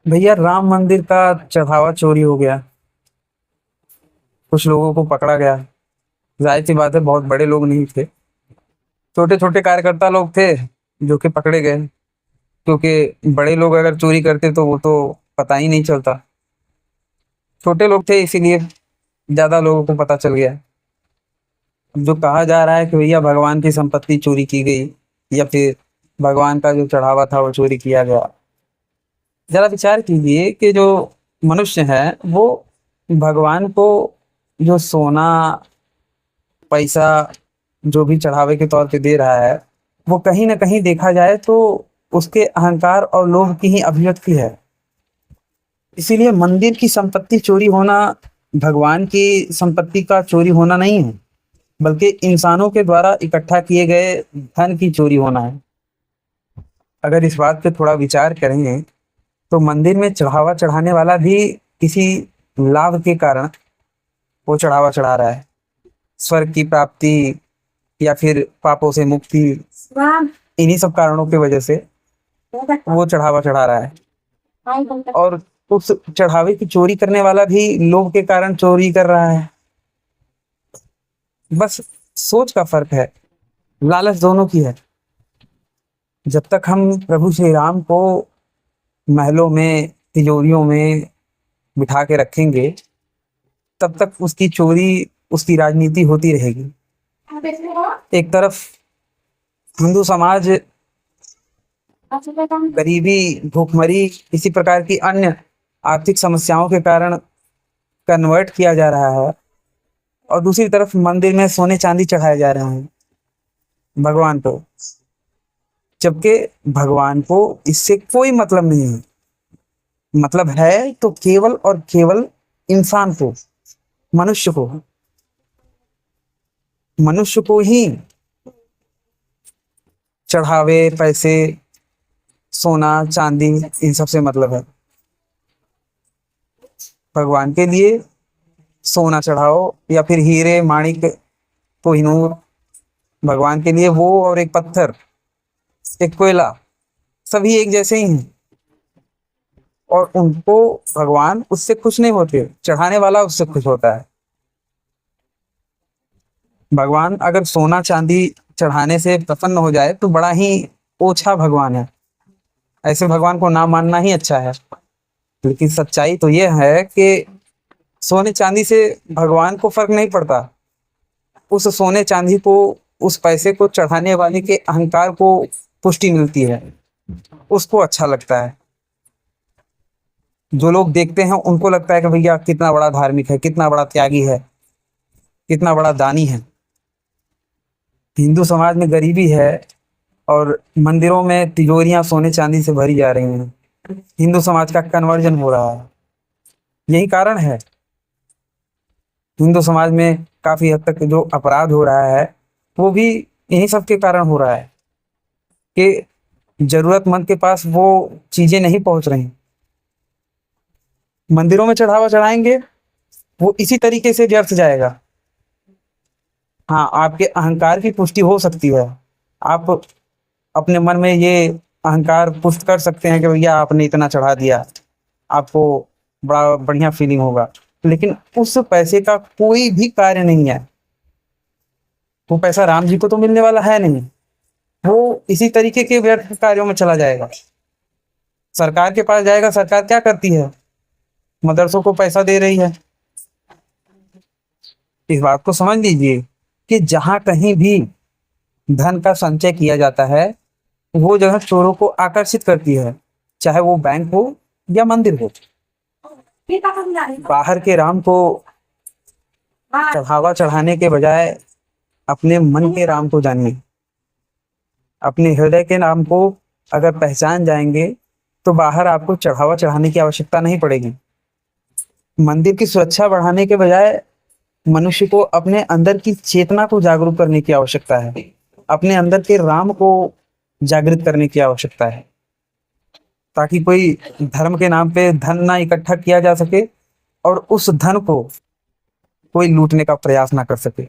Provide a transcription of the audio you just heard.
भैया राम मंदिर का चढ़ावा चोरी हो गया। कुछ लोगों को पकड़ा गया। जाहिर सी बात है, बहुत बड़े लोग नहीं थे। छोटे छोटे कार्यकर्ता लोग थे जो कि पकड़े गए। क्योंकि बड़े लोग अगर चोरी करते तो वो तो पता ही नहीं चलता। छोटे लोग थे इसीलिए ज्यादा लोगों को पता चल गया। जो कहा जा रहा है कि भैया भगवान की संपत्ति चोरी की गई या फिर भगवान का जो चढ़ावा था वो चोरी किया गया। जरा विचार कीजिए कि जो मनुष्य है वो भगवान को जो सोना पैसा जो भी चढ़ावे के तौर पे दे रहा है, वो कहीं ना कहीं देखा जाए तो उसके अहंकार और लोभ की ही अभिव्यक्ति है। इसीलिए मंदिर की संपत्ति चोरी होना भगवान की संपत्ति का चोरी होना नहीं है, बल्कि इंसानों के द्वारा इकट्ठा किए गए धन की चोरी होना है। अगर इस बात पे थोड़ा विचार करेंगे तो मंदिर में चढ़ावा चढ़ाने वाला भी किसी लाभ के कारण वो चढ़ावा चढ़ा रहा है। स्वर्ग की प्राप्ति या फिर पापों से मुक्ति, इन्हीं सब कारणों की वजह से वो चढ़ावा चढ़ा रहा है। और उस चढ़ावे की चोरी करने वाला भी लोभ के कारण चोरी कर रहा है। बस सोच का फर्क है, लालच दोनों की है। जब तक हम प्रभु श्री राम को महलों में तिजोरियों में बिठा के रखेंगे, तब तक उसकी चोरी उसकी राजनीति होती रहेगी। एक तरफ हिंदू समाज गरीबी, भूखमरी, इसी प्रकार की अन्य आर्थिक समस्याओं के कारण कन्वर्ट किया जा रहा है, और दूसरी तरफ मंदिर में सोने चांदी चढ़ाए जा रहे हैं भगवान को, जबकि भगवान को इससे कोई मतलब नहीं है। मतलब है तो केवल और केवल इंसान को, मनुष्य को, मनुष्य को ही चढ़ावे पैसे सोना चांदी इन सब से मतलब है। भगवान के लिए सोना चढ़ाओ या फिर हीरे माणिक कोहिनूर, भगवान के लिए वो और एक पत्थर एक कोयला सभी एक जैसे ही हैं, और उनको भगवान उससे खुश नहीं होते, चढ़ाने वाला उससे खुश होता है। भगवान अगर सोना चांदी चढ़ाने से प्रसन्न हो जाए तो बड़ा ही ओछा भगवान है। ऐसे भगवान को ना मानना ही अच्छा है। लेकिन सच्चाई तो यह है कि सोने चांदी से भगवान को फर्क नहीं पड़ता। उस सोने चांदी को, उस पैसे को चढ़ाने वाले के अहंकार को पुष्टि मिलती है, उसको अच्छा लगता है। जो लोग देखते हैं उनको लगता है कि भैया कितना बड़ा धार्मिक है, कितना बड़ा त्यागी है, कितना बड़ा दानी है। हिंदू समाज में गरीबी है और मंदिरों में तिजोरियां सोने चांदी से भरी जा रही हैं। हिंदू समाज का कन्वर्जन हो रहा है। यही कारण है। हिंदू समाज में काफी हद तक जो अपराध हो रहा है वो भी इन्हीं सब के कारण हो रहा है कि जरूरतमंद के पास वो चीजें नहीं पहुंच रही। मंदिरों में चढ़ावा चढ़ाएंगे वो इसी तरीके से व्यर्थ जाएगा। हाँ, आपके अहंकार की पुष्टि हो सकती है। आप अपने मन में ये अहंकार पुष्ट कर सकते हैं कि भैया आपने इतना चढ़ा दिया, आपको बड़ा बढ़िया फीलिंग होगा। लेकिन उस पैसे का कोई भी कार्य नहीं है। वो पैसा राम जी को तो मिलने वाला है नहीं, वो इसी तरीके के व्यर्थ कार्यों में चला जाएगा। सरकार के पास जाएगा। सरकार क्या करती है? मदरसों को पैसा दे रही है। इस बात को समझ लीजिए कि जहां कहीं भी धन का संचय किया जाता है वो जगह चोरों को आकर्षित करती है, चाहे वो बैंक हो या मंदिर हो। बाहर के राम को चढ़ावा चढ़ाने के बजाय अपने मन के राम को जानिए। अपने हृदय के नाम को अगर पहचान जाएंगे तो बाहर आपको चढ़ावा चढ़ाने की आवश्यकता नहीं पड़ेगी। मंदिर की सुरक्षा बढ़ाने के बजाय मनुष्य को अपने अंदर की चेतना को जागरूक करने की आवश्यकता है। अपने अंदर के राम को जागृत करने की आवश्यकता है, ताकि कोई धर्म के नाम पे धन ना इकट्ठा किया जा सके और उस धन को कोई लूटने का प्रयास ना कर सके।